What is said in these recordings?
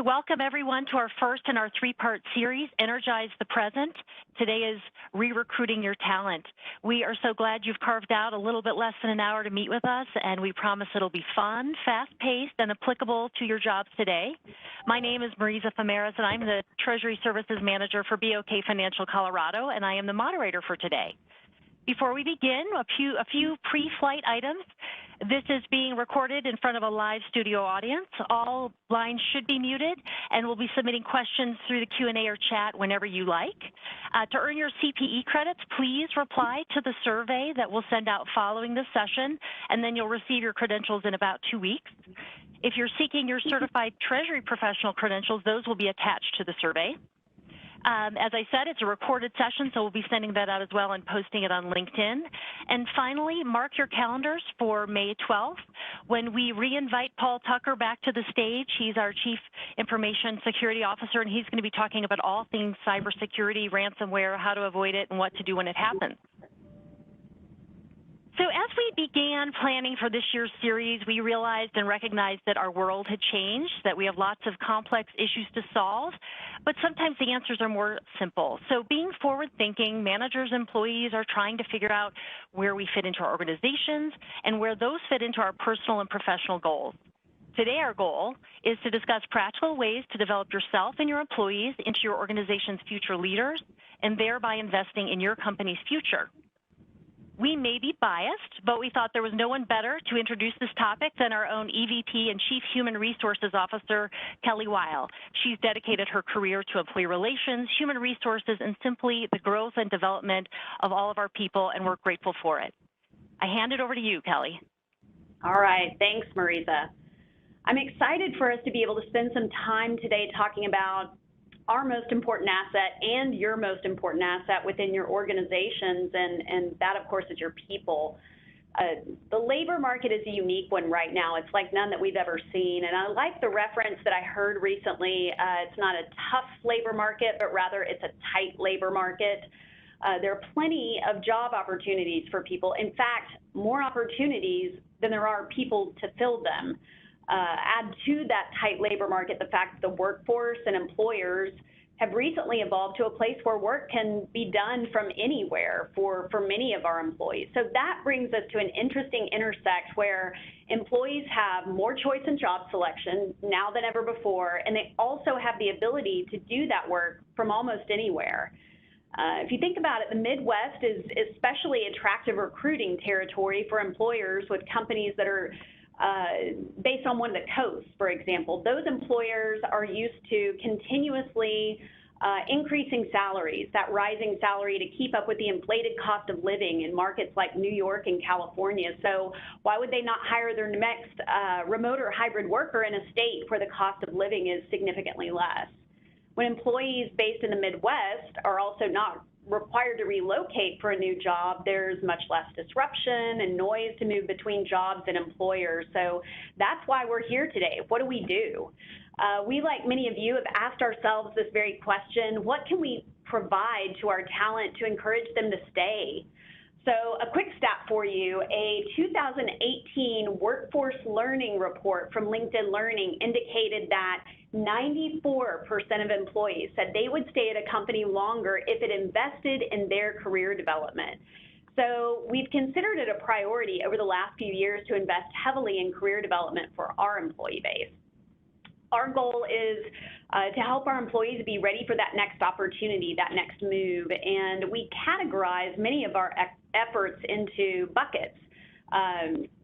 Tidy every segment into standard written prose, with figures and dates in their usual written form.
to welcome everyone to our first in our three-part series, Energize the Present. Today is Re-Recruiting Your Talent. We are so glad you've carved out a little bit less than an hour to meet with us, and we promise it'll be fun, fast-paced, and applicable to your jobs today. My name is Marisa Famaris, and I'm the Treasury Services Manager for BOK Financial Colorado, and I am the moderator for today. Before we begin, a few pre-flight items. This is being recorded in front of a live studio audience. All lines should be muted, and we'll be submitting questions through the Q&A or chat whenever you like. To earn your CPE credits, please reply to the survey that we'll send out following this session, and then you'll receive your credentials in about 2 weeks. If you're seeking your certified Treasury professional credentials, those will be attached to the survey. As I said, it's a recorded session, so we'll be sending that out as well and posting it on LinkedIn. And finally, mark your calendars for May 12th when we re-invite Paul Tucker back to the stage. He's our Chief Information Security Officer, and he's going to be talking about all things cybersecurity, ransomware, how to avoid it, and what to do when it happens. So as we began planning for this year's series, we realized and recognized that our world had changed, that we have lots of complex issues to solve, but sometimes the answers are more simple. So being forward-thinking, managers, employees are trying to figure out where we fit into our organizations and where those fit into our personal and professional goals. Today, our goal is to discuss practical ways to develop yourself and your employees into your organization's future leaders and thereby investing in your company's future. We may be biased, but we thought there was no one better to introduce this topic than our own EVP and Chief Human Resources Officer, Kelly Weil. She's dedicated her career to employee relations, human resources, and simply the growth and development of all of our people, and we're grateful for it. I hand it over to you, Kelly. All right, thanks, Marisa. I'm excited for us to be able to spend some time today talking about our most important asset and your most important asset within your organizations, and that, of course, is your people. The labor market is a unique one right now. It's like none that we've ever seen, and I like the reference that I heard recently. It's not a tough labor market, but rather it's a tight labor market. There are plenty of job opportunities for people. In fact, more opportunities than there are people to fill them. Add to that tight labor market the fact that the workforce and employers have recently evolved to a place where work can be done from anywhere for many of our employees. So that brings us to an interesting intersect where employees have more choice in job selection now than ever before, and they also have the ability to do that work from almost anywhere. If you think about it, the Midwest is especially attractive recruiting territory for employers with companies that are based on one of the coasts, for example. Those employers are used to continuously increasing salaries, that rising salary to keep up with the inflated cost of living in markets like New York and California. So why would they not hire their next remote or hybrid worker in a state where the cost of living is significantly less? When employees based in the Midwest are also not required to relocate for a new job, there's much less disruption and noise to move between jobs and employers. So that's why we're here today. What do we do? We, like many of you, have asked ourselves this very question: what can we provide to our talent to encourage them to stay? So a quick stat for you: a 2018 workforce learning report from LinkedIn Learning indicated that 94% of employees said they would stay at a company longer if it invested in their career development. So we've considered it a priority over the last few years to invest heavily in career development for our employee base. Our goal is to help our employees be ready for that next opportunity, that next move, and we categorize many of our efforts into buckets: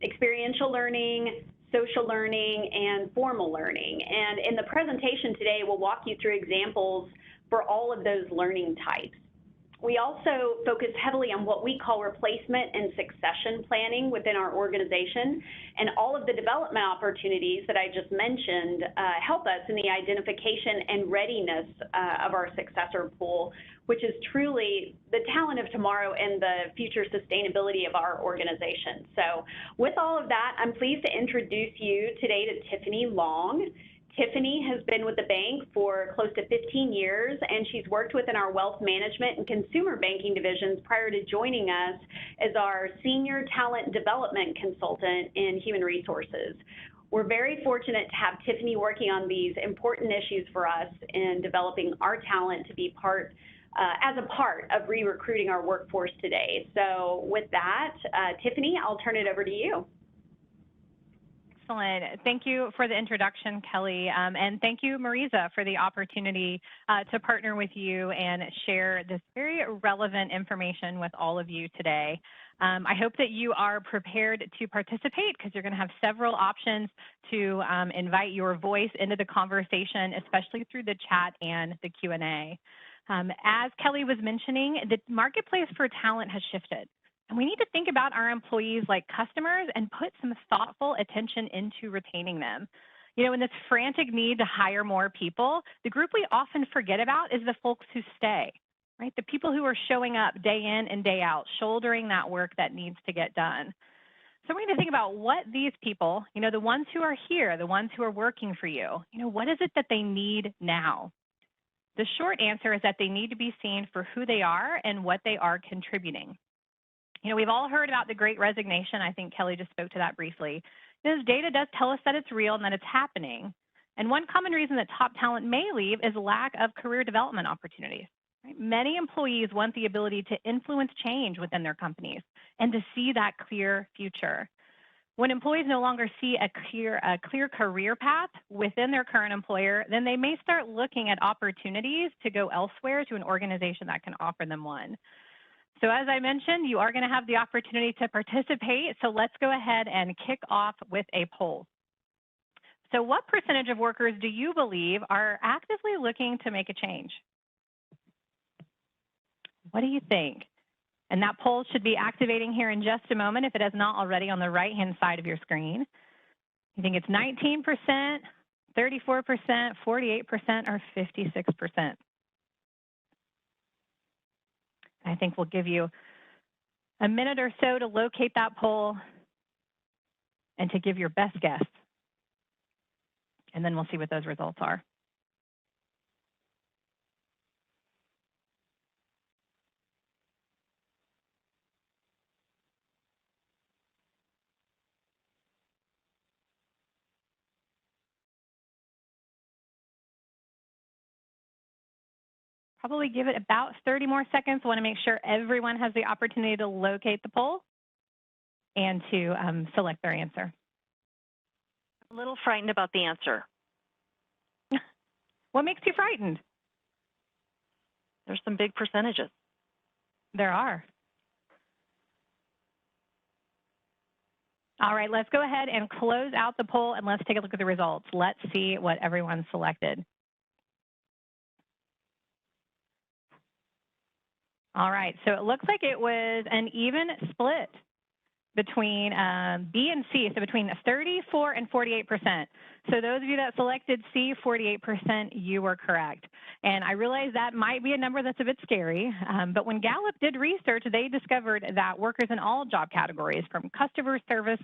experiential learning, social learning, and formal learning. And in the presentation today, we'll walk you through examples for all of those learning types. We also focus heavily on what we call replacement and succession planning within our organization, and all of the development opportunities that I just mentioned help us in the identification and readiness of our successor pool, which is truly the talent of tomorrow and the future sustainability of our organization. So with all of that, I'm pleased to introduce you today to Tiffany Long. Tiffany has been with the bank for close to 15 years, and she's worked within our wealth management and consumer banking divisions prior to joining us as our senior talent development consultant in human resources. We're very fortunate to have Tiffany working on these important issues for us in developing our talent to be as a part of re-recruiting our workforce today. So with that, Tiffany, I'll turn it over to you. Excellent. Thank you for the introduction, Kelly, and thank you, Marisa, for the opportunity to partner with you and share this very relevant information with all of you today. I hope that you are prepared to participate because you're going to have several options to invite your voice into the conversation, especially through the chat and the Q&A. As Kelly was mentioning, the marketplace for talent has shifted. And we need to think about our employees like customers and put some thoughtful attention into retaining them. You know, in this frantic need to hire more people, the group we often forget about is the folks who stay, right? The people who are showing up day in and day out, shouldering that work that needs to get done. So we're going to think about what these people, you know, the ones who are here, the ones who are working for you, you know, what is it that they need now? The short answer is that they need to be seen for who they are and what they are contributing. You know, we've all heard about the Great Resignation. I think Kelly just spoke to that briefly. This data does tell us that it's real and that it's happening. And one common reason that top talent may leave is lack of career development opportunities. Right? Many employees want the ability to influence change within their companies and to see that clear future. When employees no longer see a clear career path within their current employer, then they may start looking at opportunities to go elsewhere to an organization that can offer them one. So as I mentioned, you are going to have the opportunity to participate. So let's go ahead and kick off with a poll. So what percentage of workers do you believe are actively looking to make a change? What do you think? And that poll should be activating here in just a moment if it has not already on the right-hand side of your screen. You think it's 19%, 34%, 48%, or 56%? I think we'll give you a minute or so to locate that poll and to give your best guess. And then we'll see what those results are. Probably give it about 30 more seconds. I want to make sure everyone has the opportunity to locate the poll and to select their answer. I'm a little frightened about the answer. What makes you frightened? There's some big percentages. There are. All right, let's go ahead and close out the poll and let's take a look at the results. Let's see what everyone selected. All right, so it looks like it was an even split between B and C, so between 34 and 48%. So those of you that selected C, 48%, you were correct. And I realize that might be a number that's a bit scary, but when Gallup did research, they discovered that workers in all job categories, from customer service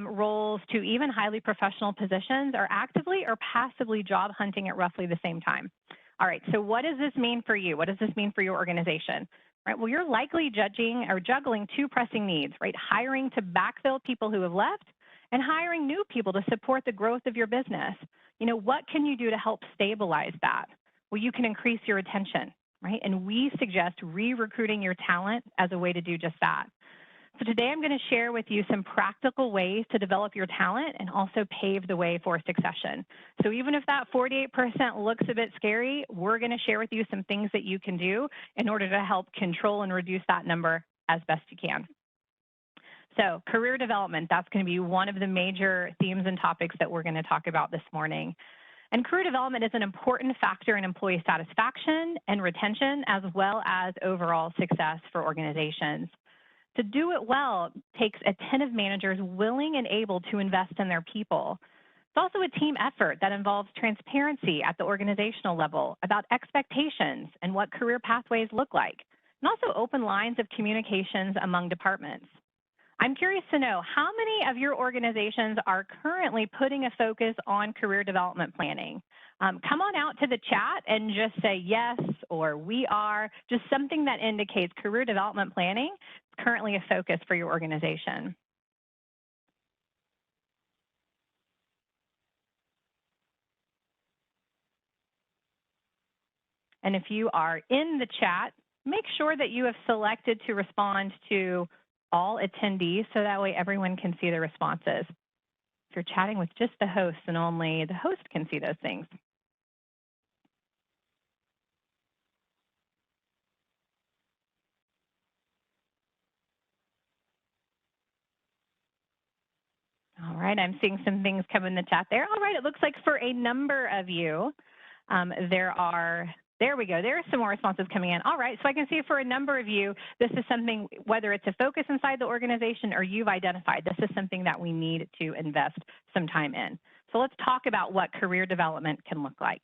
roles to even highly professional positions, are actively or passively job hunting at roughly the same time. All right, so what does this mean for you? What does this mean for your organization? Right, well, you're likely juggling two pressing needs, right? Hiring to backfill people who have left and hiring new people to support the growth of your business. You know, what can you do to help stabilize that? Well, you can increase your retention, right? And we suggest re-recruiting your talent as a way to do just that. So today I'm going to share with you some practical ways to develop your talent and also pave the way for succession. So even if that 48% looks a bit scary, we're going to share with you some things that you can do in order to help control and reduce that number as best you can. So career development, that's going to be one of the major themes and topics that we're going to talk about this morning. And career development is an important factor in employee satisfaction and retention, as well as overall success for organizations. To do it well takes attentive managers willing and able to invest in their people. It's also a team effort that involves transparency at the organizational level about expectations and what career pathways look like, and also open lines of communications among departments. I'm curious to know, how many of your organizations are currently putting a focus on career development planning? Come on out to the chat and just say yes or we are, just something that indicates career development planning is currently a focus for your organization. And if you are in the chat, make sure that you have selected to respond to all attendees so that way everyone can see the responses. If you're chatting with just the host, and only the host can see those things. All right, I'm seeing some things come in the chat there. All right, it looks like for a number of you, there we go. There are some more responses coming in. All right, so I can see for a number of you, this is something, whether it's a focus inside the organization or you've identified, this is something that we need to invest some time in. So let's talk about what career development can look like.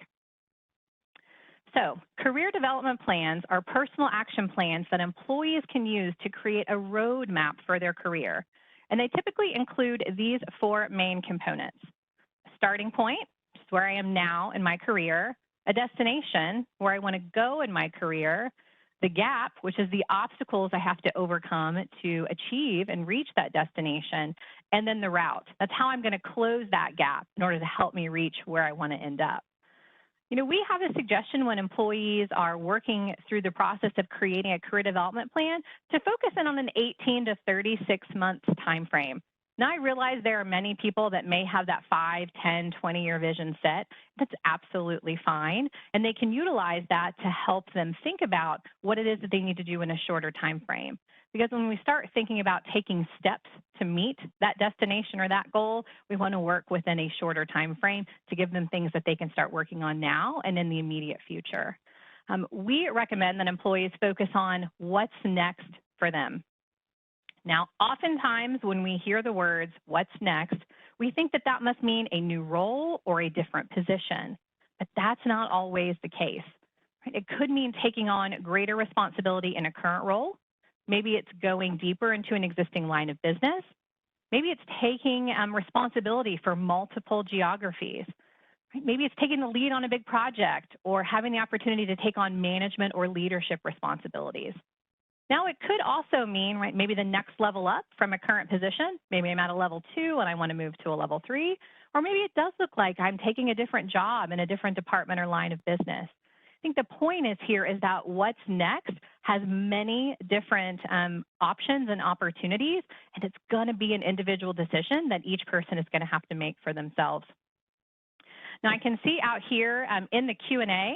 So career development plans are personal action plans that employees can use to create a roadmap for their career. And they typically include these four main components: starting point, which is where I am now in my career; a destination, where I want to go in my career; the gap, which is the obstacles I have to overcome to achieve and reach that destination; and then the route. That's how I'm going to close that gap in order to help me reach where I want to end up. You know, we have a suggestion when employees are working through the process of creating a career development plan to focus in on an 18 to 36 months time frame. Now, I realize there are many people that may have that 5, 10, 20-year vision set. That's absolutely fine. And they can utilize that to help them think about what it is that they need to do in a shorter time frame. Because when we start thinking about taking steps to meet that destination or that goal, we want to work within a shorter time frame to give them things that they can start working on now and in the immediate future. We recommend that employees focus on what's next for them. Now, oftentimes when we hear the words, what's next, we think that that must mean a new role or a different position, but that's not always the case. Right? It could mean taking on greater responsibility in a current role. Maybe it's going deeper into an existing line of business. Maybe it's taking responsibility for multiple geographies. Right? Maybe it's taking the lead on a big project or having the opportunity to take on management or leadership responsibilities. Now, it could also mean, right, maybe the next level up from a current position. Maybe I'm at a level 2 and I want to move to a level 3. Or maybe it does look like I'm taking a different job in a different department or line of business. I think the point is here is that what's next has many different options and opportunities, and it's going to be an individual decision that each person is going to have to make for themselves. Now, I can see out here in the Q&A,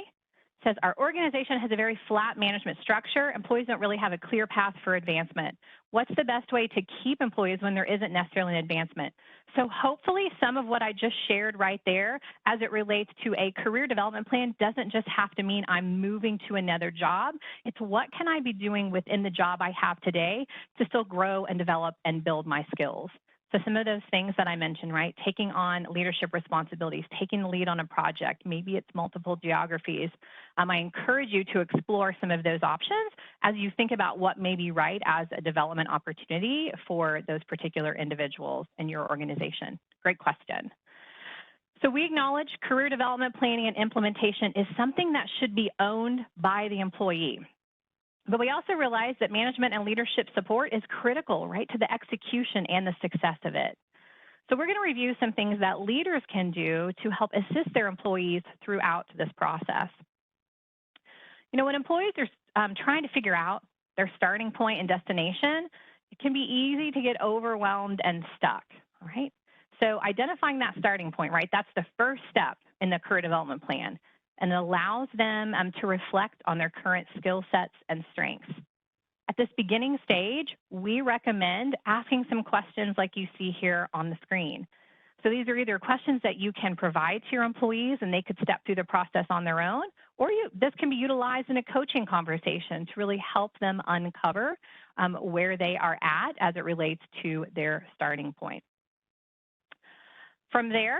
says our organization has a very flat management structure. Employees don't really have a clear path for advancement. What's the best way to keep employees when there isn't necessarily an advancement? So hopefully some of what I just shared right there as it relates to a career development plan doesn't just have to mean I'm moving to another job. It's what can I be doing within the job I have today to still grow and develop and build my skills. So some of those things that I mentioned, right? Taking on leadership responsibilities, taking the lead on a project, maybe it's multiple geographies. I encourage you to explore some of those options as you think about what may be right as a development opportunity for those particular individuals in your organization. Great question. So we acknowledge career development planning and implementation is something that should be owned by the employee. But we also realize that management and leadership support is critical, right, to the execution and the success of it. So we're going to review some things that leaders can do to help assist their employees throughout this process. You know, when employees are trying to figure out their starting point and destination, it can be easy to get overwhelmed and stuck, right? So identifying that starting point, right, that's the first step in the career development plan, and it allows them to reflect on their current skill sets and strengths. At this beginning stage, we recommend asking some questions like you see here on the screen. So these are either questions that you can provide to your employees and they could step through the process on their own, or this can be utilized in a coaching conversation to really help them uncover where they are at as it relates to their starting point. From there,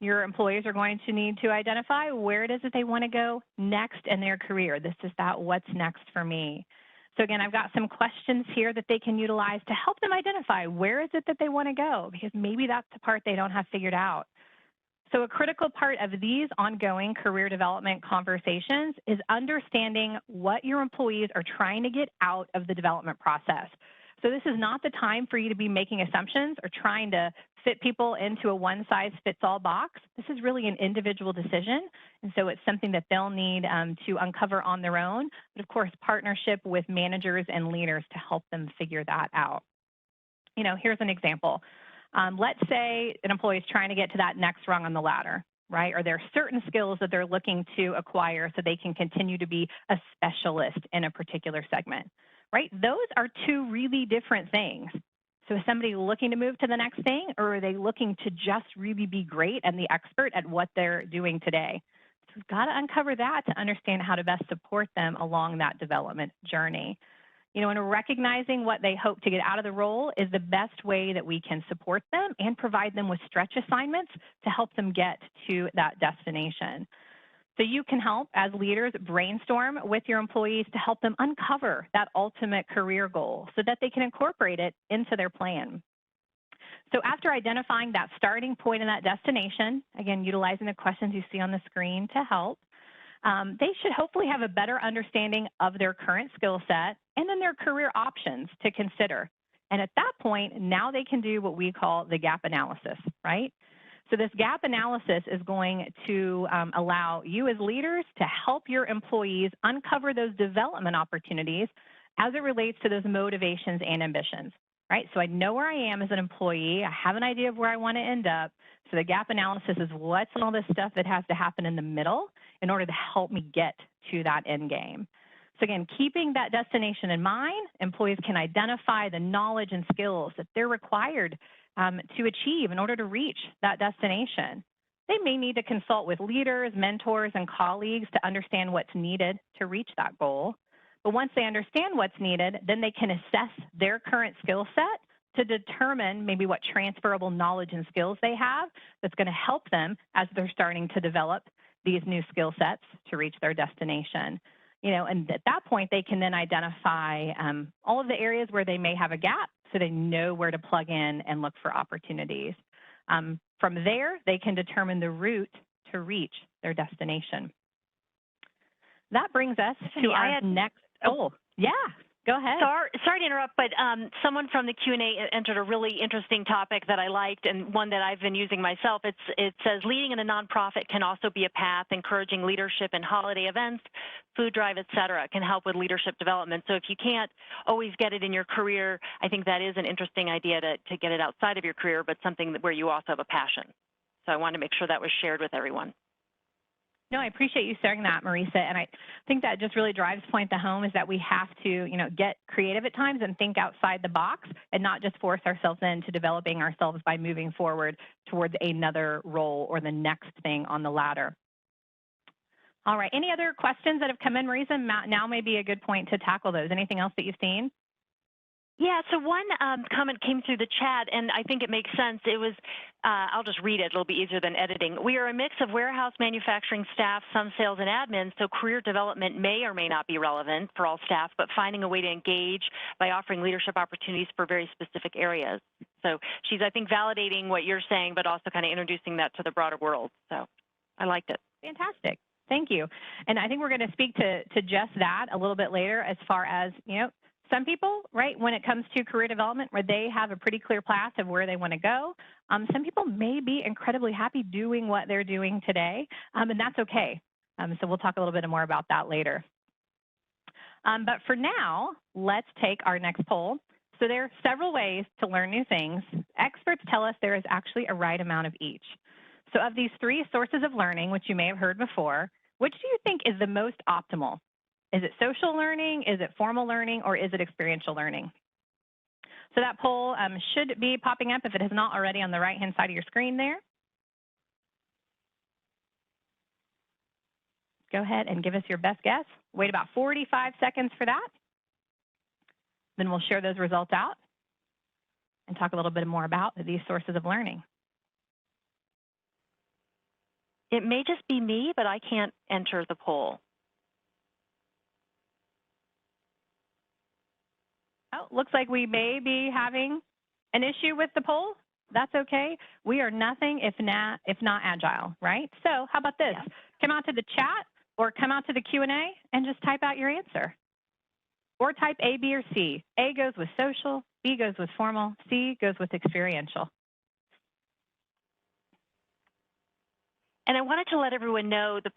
your employees are going to need to identify where it is that they want to go next in their career. This is that what's next for me. So again, I've got some questions here that they can utilize to help them identify where is it that they want to go, because maybe that's the part they don't have figured out. So a critical part of these ongoing career development conversations is understanding what your employees are trying to get out of the development process. So this is not the time for you to be making assumptions or trying to fit people into a one-size-fits-all box. This is really an individual decision, and so it's something that they'll need to uncover on their own, but of course, partnership with managers and leaders to help them figure that out. You know, here's an example. Let's say an employee is trying to get to that next rung on the ladder, right? Or there are certain skills that they're looking to acquire so they can continue to be a specialist in a particular segment, right? Those are two really different things. So is somebody looking to move to the next thing, or are they looking to just really be great and the expert at what they're doing today? So we've got to uncover that to understand how to best support them along that development journey. You know, and recognizing what they hope to get out of the role is the best way that we can support them and provide them with stretch assignments to help them get to that destination. So you can help as leaders brainstorm with your employees to help them uncover that ultimate career goal so that they can incorporate it into their plan. So after identifying that starting point and that destination, again, utilizing the questions you see on the screen to help, they should hopefully have a better understanding of their current skill set and then their career options to consider. And at that point, now they can do what we call the gap analysis, right? So this gap analysis is going to allow you as leaders to help your employees uncover those development opportunities as it relates to those motivations and ambitions, right? So I know where I am as an employee. I have an idea of where I want to end up. So the gap analysis is what's all this stuff that has to happen in the middle in order to help me get to that end game. So again, keeping that destination in mind, employees can identify the knowledge and skills that they're required to achieve in order to reach that destination. They may need to consult with leaders, mentors, and colleagues to understand what's needed to reach that goal. But once they understand what's needed, then they can assess their current skill set to determine maybe what transferable knowledge and skills they have that's going to help them as they're starting to develop these new skill sets to reach their destination. You know, and at that point, they can then identify all of the areas where they may have a gap so they know where to plug in and look for opportunities. From there, they can determine the route to reach their destination. That brings us to our next. Oh, yeah. Go ahead. Sorry to interrupt, but someone from the Q&A entered a really interesting topic that I liked and one that I've been using myself. It says leading in a nonprofit can also be a path. Encouraging leadership in holiday events, food drive, et cetera, can help with leadership development. So if you can't always get it in your career, I think that is an interesting idea to get it outside of your career, but something where you also have a passion. So I wanted to make sure that was shared with everyone. No, I appreciate you sharing that, Marisa, and I think that just really drives point the home is that we have to, you know, get creative at times and think outside the box and not just force ourselves into developing ourselves by moving forward towards another role or the next thing on the ladder. All right, any other questions that have come in, Marisa? Now may be a good point to tackle those. Anything else that you've seen? Yeah, so one comment came through the chat, and I think it makes sense. It was, I'll just read it. It'll be easier than editing. We are a mix of warehouse manufacturing staff, some sales and admin, so career development may or may not be relevant for all staff, but finding a way to engage by offering leadership opportunities for very specific areas. So she's, I think, validating what you're saying, but also kind of introducing that to the broader world. So I liked it. Fantastic. Thank you. And I think we're going to speak to just that a little bit later as far as, you know, some people, right, when it comes to career development where they have a pretty clear path of where they want to go, some people may be incredibly happy doing what they're doing today, and that's okay. So we'll talk a little bit more about that later. But for now, let's take our next poll. So there are several ways to learn new things. Experts tell us there is actually a right amount of each. So of these three sources of learning, which you may have heard before, which do you think is the most optimal? Is it social learning, is it formal learning, or is it experiential learning? So that poll should be popping up if it is not already on the right-hand side of your screen there. Go ahead and give us your best guess. Wait about 45 seconds for that. Then we'll share those results out and talk a little bit more about these sources of learning. It may just be me, but I can't enter the poll. Oh, looks like we may be having an issue with the poll. That's okay. We are nothing if not agile, right? So how about this? Yeah. Come out to the chat or come out to the Q&A and just type out your answer. Or type A, B, or C. A goes with social, B goes with formal, C goes with experiential. And I wanted to let everyone know the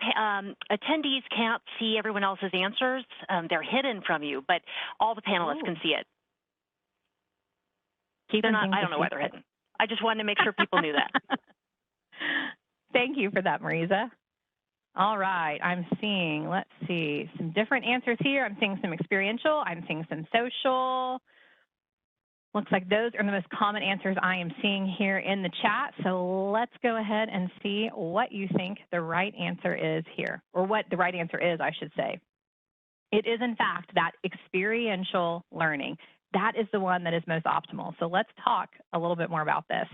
attendees can't see everyone else's answers. They're hidden from you, but all the panelists can see it. They're not, I don't know why they're hidden. I just wanted to make sure people knew that. Thank you for that, Marisa. All right, I'm seeing, let's see, some different answers here. I'm seeing some experiential, I'm seeing some social. Looks like those are the most common answers I am seeing here in the chat. So let's go ahead and see what you think the right answer is here, or what the right answer is, I should say. It is, in fact, that experiential learning. That is the one that is most optimal. So let's talk a little bit more about this.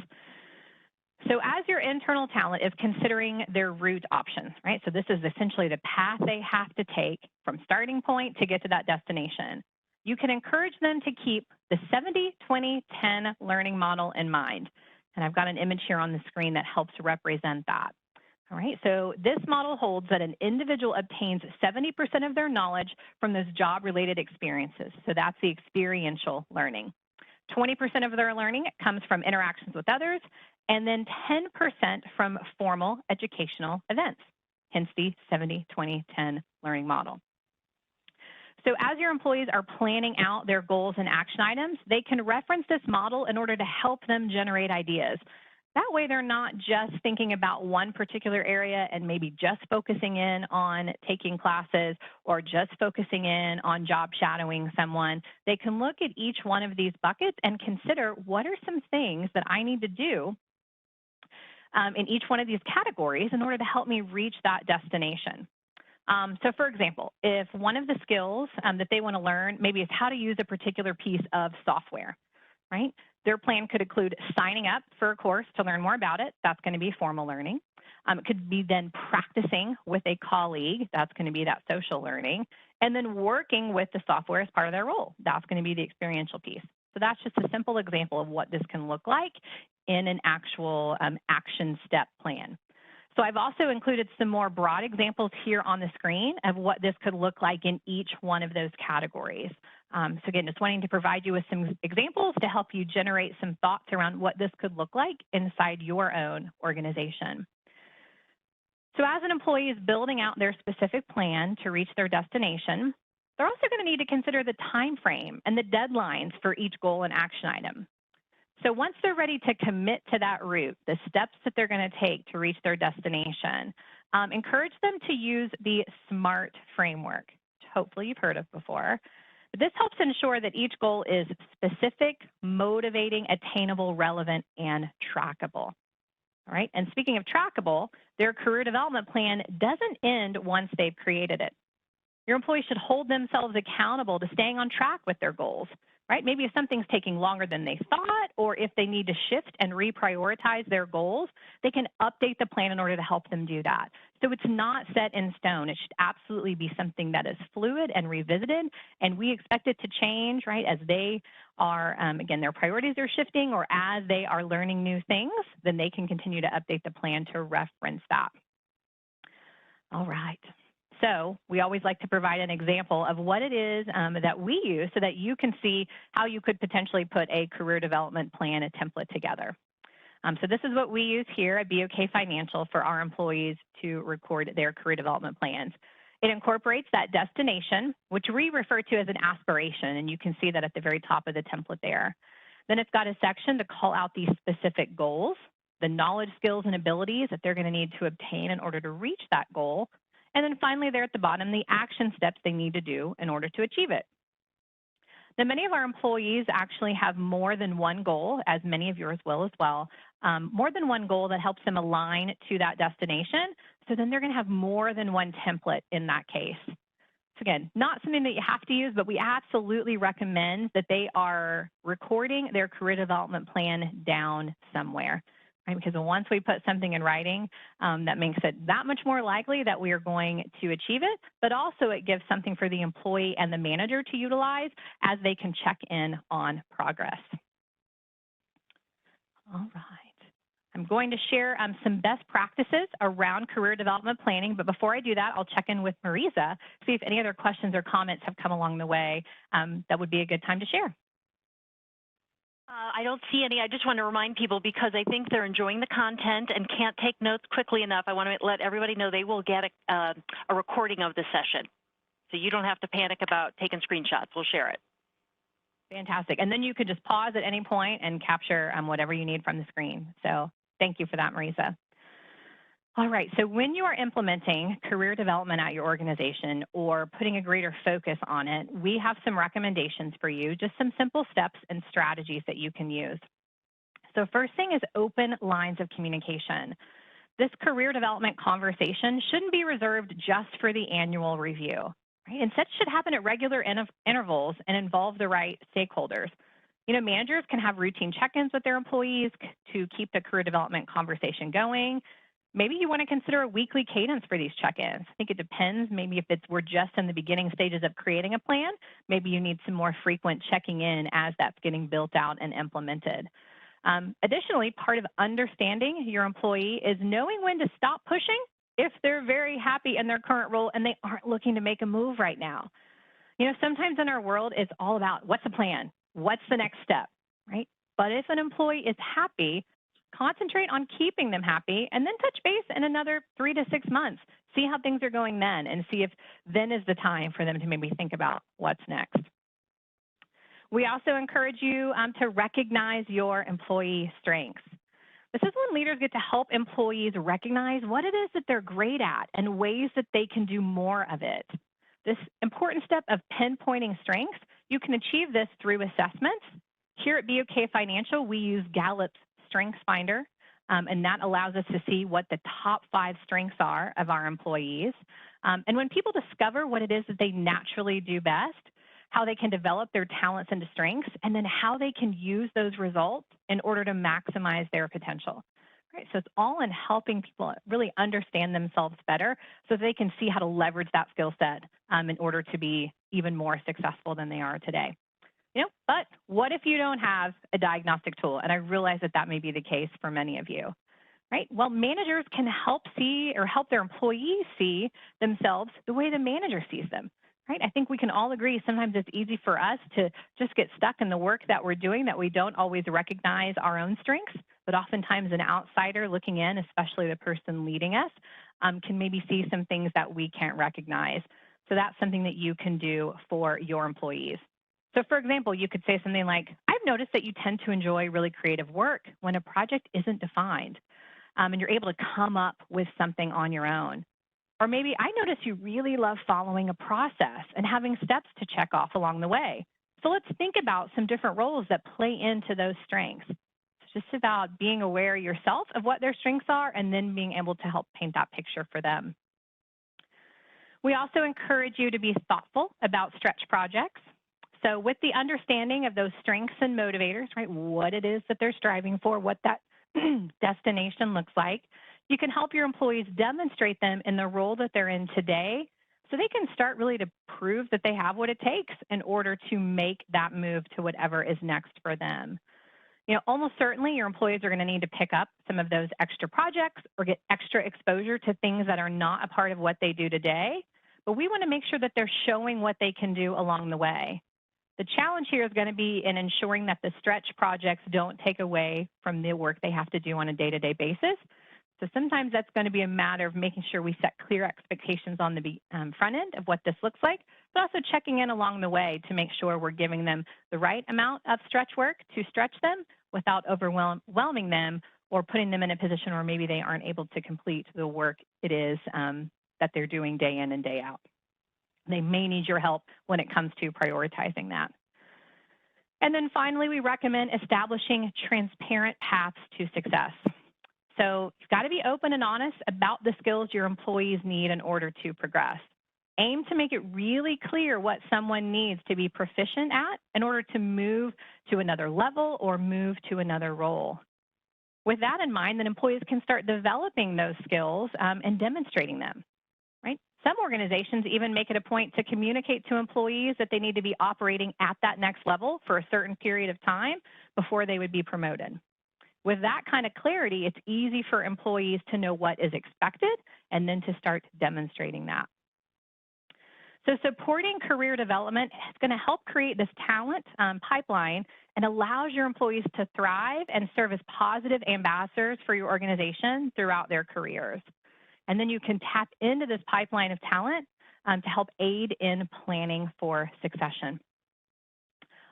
So as your internal talent is considering their route options, right? So this is essentially the path they have to take from starting point to get to that destination. You can encourage them to keep the 70-20-10 learning model in mind. And I've got an image here on the screen that helps represent that. All right, so this model holds that an individual obtains 70% of their knowledge from those job-related experiences. So that's the experiential learning. 20% of their learning comes from interactions with others, and then 10% from formal educational events, hence the 70-20-10 learning model. So as your employees are planning out their goals and action items, they can reference this model in order to help them generate ideas. That way they're not just thinking about one particular area and maybe just focusing in on taking classes or just focusing in on job shadowing someone. They can look at each one of these buckets and consider what are some things that I need to do in each one of these categories in order to help me reach that destination. So for example, if one of the skills that they want to learn maybe is how to use a particular piece of software, right? Their plan could include signing up for a course to learn more about it. That's going to be formal learning. It could be then practicing with a colleague. That's going to be that social learning. And then working with the software as part of their role. That's going to be the experiential piece. So that's just a simple example of what this can look like in an actual action step plan. So I've also included some more broad examples here on the screen of what this could look like in each one of those categories. So again, just wanting to provide you with some examples to help you generate some thoughts around what this could look like inside your own organization. So as an employee is building out their specific plan to reach their destination, they're also going to need to consider the time frame and the deadlines for each goal and action item. So once they're ready to commit to that route, the steps that they're going to take to reach their destination, encourage them to use the SMART framework, which hopefully you've heard of before. But this helps ensure that each goal is specific, motivating, attainable, relevant, and trackable. All right, and speaking of trackable, their career development plan doesn't end once they've created it. Your employees should hold themselves accountable to staying on track with their goals, right? Maybe if something's taking longer than they thought, or if they need to shift and reprioritize their goals, they can update the plan in order to help them do that. So it's not set in stone. It should absolutely be something that is fluid and revisited, and we expect it to change, right, as they are, again, their priorities are shifting, or as they are learning new things, then they can continue to update the plan to reference that. All right. So we always like to provide an example of what it is that we use so that you can see how you could potentially put a career development plan, a template together. So this is what we use here at BOK Financial for our employees to record their career development plans. It incorporates that destination, which we refer to as an aspiration, and you can see that at the very top of the template there. Then it's got a section to call out these specific goals, the knowledge, skills, and abilities that they're going to need to obtain in order to reach that goal. And then finally there at the bottom, the action steps they need to do in order to achieve it. Now, many of our employees actually have more than one goal, as many of yours will as well, more than one goal that helps them align to that destination. So then they're going to have more than one template in that case. So again, not something that you have to use, but we absolutely recommend that they are recording their career development plan down somewhere. Right? Because once we put something in writing, that makes it that much more likely that we are going to achieve it, but also it gives something for the employee and the manager to utilize as they can check in on progress. All right. I'm going to share some best practices around career development planning, but before I do that, I'll check in with Marisa, see if any other questions or comments have come along the way that would be a good time to share. I don't see any. I just want to remind people, because I think they're enjoying the content and can't take notes quickly enough, I want to let everybody know they will get a recording of the session. So you don't have to panic about taking screenshots. We'll share it. Fantastic. And then you could just pause at any point and capture whatever you need from the screen. So thank you for that, Marisa. All right, so when you are implementing career development at your organization or putting a greater focus on it, we have some recommendations for you, just some simple steps and strategies that you can use. So first thing is open lines of communication. This career development conversation shouldn't be reserved just for the annual review, right? Instead, it should happen at regular intervals and involve the right stakeholders. You know, managers can have routine check-ins with their employees to keep the career development conversation going. Maybe you want to consider a weekly cadence for these check-ins. I think it depends. Maybe if we're just in the beginning stages of creating a plan, maybe you need some more frequent checking in as that's getting built out and implemented. Additionally, part of understanding your employee is knowing when to stop pushing if they're very happy in their current role and they aren't looking to make a move right now. You know, sometimes in our world, it's all about what's the plan? What's the next step, right? But if an employee is happy, concentrate on keeping them happy and then touch base in another 3 to 6 months. See how things are going then and see if then is the time for them to maybe think about what's next. We also encourage you to recognize your employee strengths. This is when leaders get to help employees recognize what it is that they're great at and ways that they can do more of it. This important step of pinpointing strengths, you can achieve this through assessments. Here at BOK Financial, we use Gallup's Strengths Finder, and that allows us to see what the top 5 strengths are of our employees. And when people discover what it is that they naturally do best, how they can develop their talents into strengths, and then how they can use those results in order to maximize their potential. Right, so it's all in helping people really understand themselves better so they can see how to leverage that skill set in order to be even more successful than they are today. You know, but what if you don't have a diagnostic tool? And I realize that that may be the case for many of you, right? Well, managers can help see or help their employees see themselves the way the manager sees them, right? I think we can all agree sometimes it's easy for us to just get stuck in the work that we're doing, that we don't always recognize our own strengths, but oftentimes an outsider looking in, especially the person leading us, can maybe see some things that we can't recognize. So that's something that you can do for your employees. So for example, you could say something like, I've noticed that you tend to enjoy really creative work when a project isn't defined, and you're able to come up with something on your own. Or maybe I notice you really love following a process and having steps to check off along the way. So let's think about some different roles that play into those strengths. It's just about being aware yourself of what their strengths are and then being able to help paint that picture for them. We also encourage you to be thoughtful about stretch projects. So with the understanding of those strengths and motivators, right, what it is that they're striving for, what that destination looks like, you can help your employees demonstrate them in the role that they're in today so they can start really to prove that they have what it takes in order to make that move to whatever is next for them. You know, almost certainly your employees are going to need to pick up some of those extra projects or get extra exposure to things that are not a part of what they do today, but we want to make sure that they're showing what they can do along the way. The challenge here is going to be in ensuring that the stretch projects don't take away from the work they have to do on a day-to-day basis. So sometimes that's going to be a matter of making sure we set clear expectations on the front end of what this looks like, but also checking in along the way to make sure we're giving them the right amount of stretch work to stretch them without overwhelming them or putting them in a position where maybe they aren't able to complete the work it is that they're doing day in and day out. They may need your help when it comes to prioritizing that. And then finally, we recommend establishing transparent paths to success. So you've got to be open and honest about the skills your employees need in order to progress. Aim to make it really clear what someone needs to be proficient at in order to move to another level or move to another role. With that in mind, then employees can start developing those skills and demonstrating them. Right? Some organizations even make it a point to communicate to employees that they need to be operating at that next level for a certain period of time before they would be promoted. With that kind of clarity, it's easy for employees to know what is expected and then to start demonstrating that. So supporting career development is going to help create this talent pipeline and allows your employees to thrive and serve as positive ambassadors for your organization throughout their careers. And then you can tap into this pipeline of talent to help aid in planning for succession.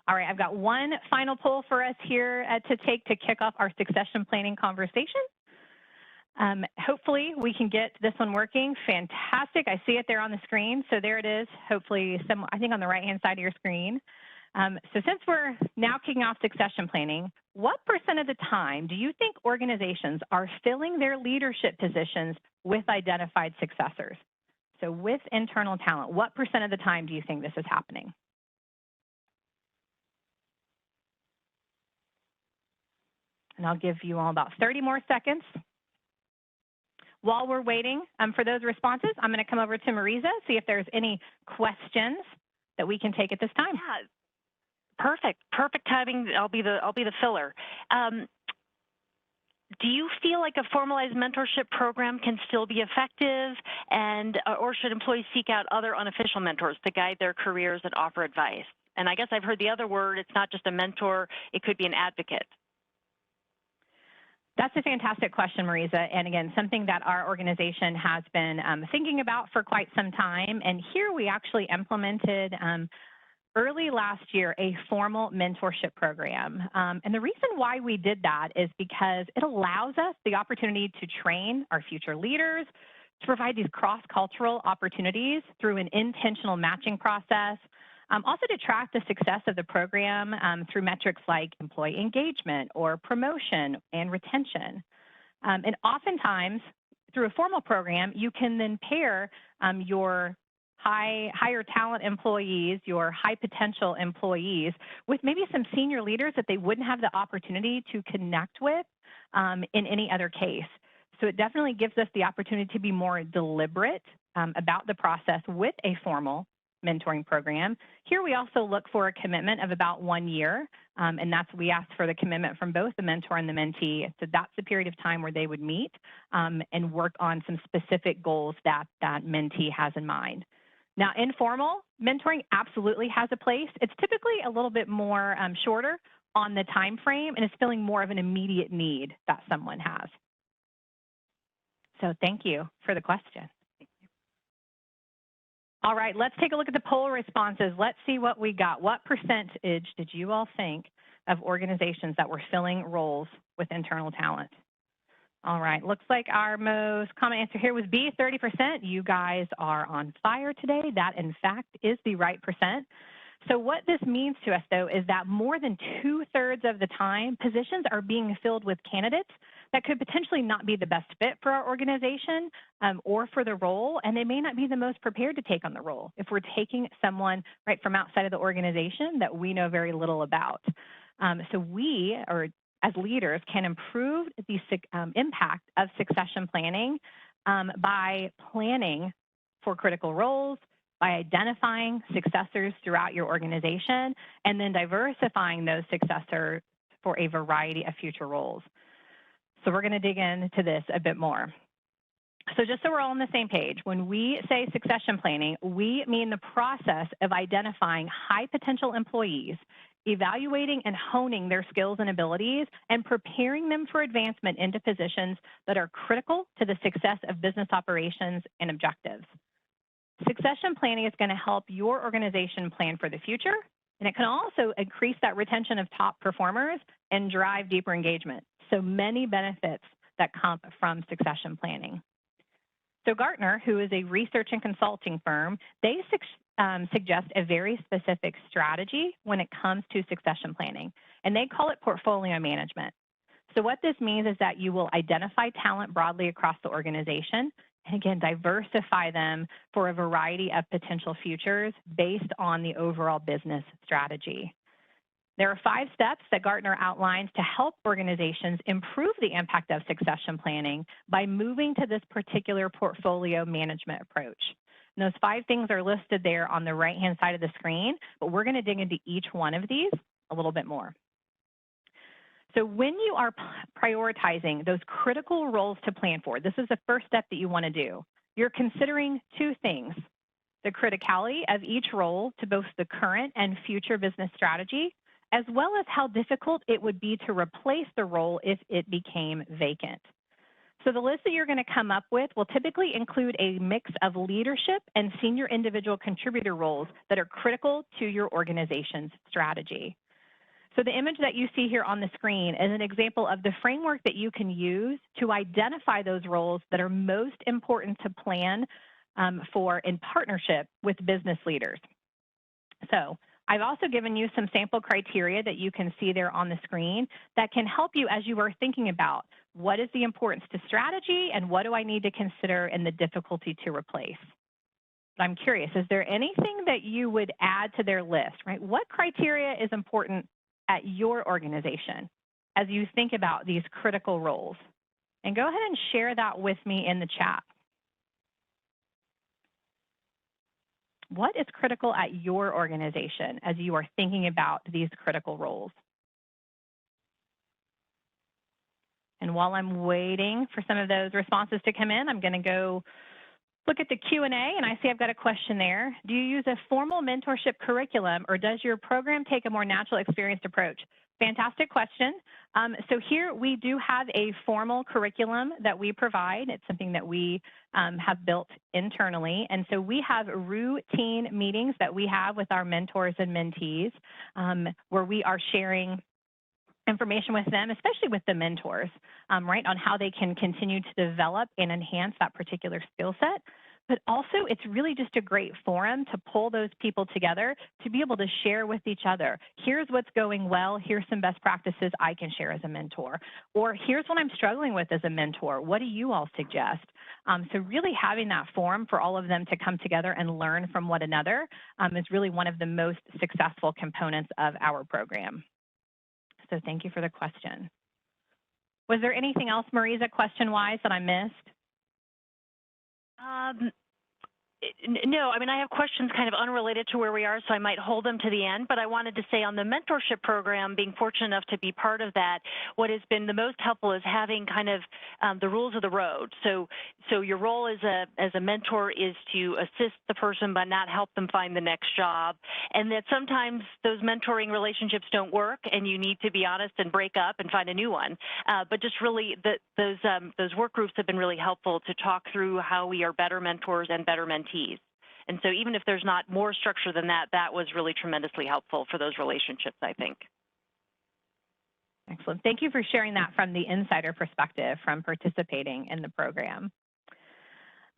All right, I've got one final poll for us here to take to kick off our succession planning conversation. Hopefully we can get this one working. Fantastic. I see it there on the screen. So there it is. Hopefully, I think on the right-hand side of your screen. So since we're now kicking off succession planning, what % of the time do you think organizations are filling their leadership positions with identified successors? So with internal talent, what % of the time do you think this is happening? And I'll give you all about 30 more seconds. While we're waiting for those responses, I'm going to come over to Marisa, see if there's any questions that we can take at this time. Yeah, perfect timing. I'll be the filler. Do you feel like a formalized mentorship program can still be effective, or should employees seek out other unofficial mentors to guide their careers and offer advice? And I guess I've heard the other word. It's not just a mentor; it could be an advocate. That's a fantastic question, Marisa. And again, something that our organization has been thinking about for quite some time. And here we actually implemented early last year a formal mentorship program. And the reason why we did that is because it allows us the opportunity to train our future leaders, to provide these cross-cultural opportunities through an intentional matching process. Also to track the success of the program through metrics like employee engagement or promotion and retention. And oftentimes, through a formal program, you can then pair your higher talent employees, your high potential employees, with maybe some senior leaders that they wouldn't have the opportunity to connect with in any other case. So it definitely gives us the opportunity to be more deliberate about the process with a formal mentoring program. Here we also look for a commitment of about 1 year, and we ask for the commitment from both the mentor and the mentee. So that's the period of time where they would meet and work on some specific goals that that mentee has in mind. Now, informal mentoring absolutely has a place. It's typically a little bit more shorter on the time frame, and it's filling more of an immediate need that someone has. So thank you for the question. All right, let's take a look at the poll responses. Let's see what we got. What percentage did you all think of organizations that were filling roles with internal talent? All right, looks like our most common answer here was B, 30%. You guys are on fire today. That, in fact, is the right percent. So what this means to us, though, is that more than 2/3 of the time, positions are being filled with candidates that could potentially not be the best fit for our organization or for the role, and they may not be the most prepared to take on the role if we're taking someone right from outside of the organization that we know very little about. So we, or as leaders, can improve the impact of succession planning by planning for critical roles, by identifying successors throughout your organization, and then diversifying those successors for a variety of future roles. So we're going to dig into this a bit more. So just so we're all on the same page, when we say succession planning, we mean the process of identifying high potential employees, evaluating and honing their skills and abilities, and preparing them for advancement into positions that are critical to the success of business operations and objectives. Succession planning is going to help your organization plan for the future, and it can also increase that retention of top performers and drive deeper engagement. So many benefits that come from succession planning. So Gartner, who is a research and consulting firm, they suggest a very specific strategy when it comes to succession planning, and they call it portfolio management. So what this means is that you will identify talent broadly across the organization, and again, diversify them for a variety of potential futures based on the overall business strategy. There are 5 steps that Gartner outlines to help organizations improve the impact of succession planning by moving to this particular portfolio management approach. And those 5 things are listed there on the right-hand side of the screen, but we're going to dig into each one of these a little bit more. So when you are prioritizing those critical roles to plan for, this is the first step that you want to do. You're considering 2 things. the criticality of each role to both the current and future business strategy, as well as how difficult it would be to replace the role if it became vacant. So the list that you're going to come up with will typically include a mix of leadership and senior individual contributor roles that are critical to your organization's strategy. So the image that you see here on the screen is an example of the framework that you can use to identify those roles that are most important to plan for in partnership with business leaders. So I've also given you some sample criteria that you can see there on the screen that can help you as you are thinking about what is the importance to strategy and what do I need to consider in the difficulty to replace. But I'm curious, is there anything that you would add to their list, right? What criteria is important at your organization as you think about these critical roles? And go ahead and share that with me in the chat. What is critical at your organization as you are thinking about these critical roles? And while I'm waiting for some of those responses to come in, I'm going to go look at the Q&A, and I see I've got a question there. Do you use a formal mentorship curriculum, or does your program take a more natural experienced approach? Fantastic question. So here we do have a formal curriculum that we provide. It's something that we have built internally. And so we have routine meetings that we have with our mentors and mentees where we are sharing information with them, especially with the mentors, right, on how they can continue to develop and enhance that particular skill set. But also, it's really just a great forum to pull those people together to be able to share with each other. Here's what's going well. Here's some best practices I can share as a mentor. Or here's what I'm struggling with as a mentor. What do you all suggest? So really having that forum for all of them to come together and learn from one another is really one of the most successful components of our program. So thank you for the question. Was there anything else, Marisa, question-wise that I missed? No, I mean, I have questions kind of unrelated to where we are, so I might hold them to the end, but I wanted to say on the mentorship program, being fortunate enough to be part of that, what has been the most helpful is having kind of the rules of the road. So your role as a mentor is to assist the person but not help them find the next job, and that sometimes those mentoring relationships don't work and you need to be honest and break up and find a new one. But just really those work groups have been really helpful to talk through how we are better mentors and better mentees. And so even if there's not more structure than that, that was really tremendously helpful for those relationships, I think. Excellent. Thank you for sharing that from the insider perspective from participating in the program.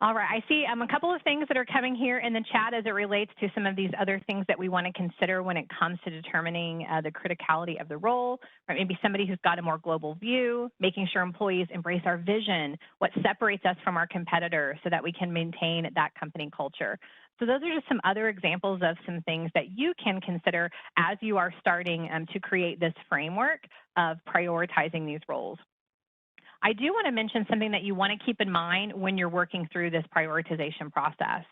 All right, I see a couple of things that are coming here in the chat as it relates to some of these other things that we want to consider when it comes to determining the criticality of the role, right? Maybe somebody who's got a more global view, making sure employees embrace our vision, what separates us from our competitors so that we can maintain that company culture. So those are just some other examples of some things that you can consider as you are starting to create this framework of prioritizing these roles. I do want to mention something that you want to keep in mind when you're working through this prioritization process.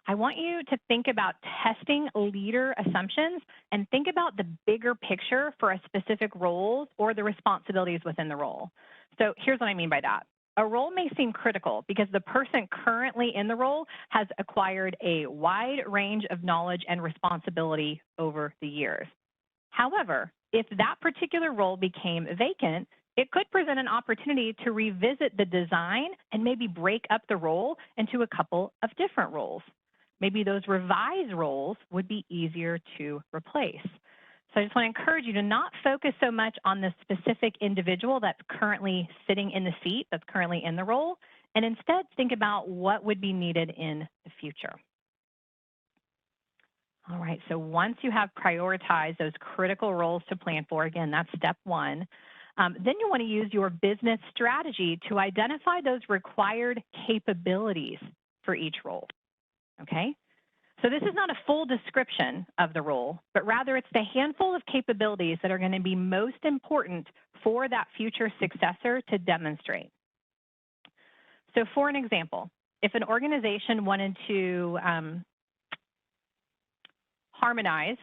I want you to think about testing leader assumptions and think about the bigger picture for a specific role or the responsibilities within the role. So here's what I mean by that. A role may seem critical because the person currently in the role has acquired a wide range of knowledge and responsibility over the years. However, if that particular role became vacant, it could present an opportunity to revisit the design and maybe break up the role into a couple of different roles. Maybe those revised roles would be easier to replace. So I just want to encourage you to not focus so much on the specific individual that's currently sitting in the seat, that's currently in the role, and instead think about what would be needed in the future. All right, so once you have prioritized those critical roles to plan for, again, that's step one. Then you want to use your business strategy to identify those required capabilities for each role, okay? So this is not a full description of the role, but rather it's the handful of capabilities that are going to be most important for that future successor to demonstrate. So for an example, if an organization wanted to harmonize,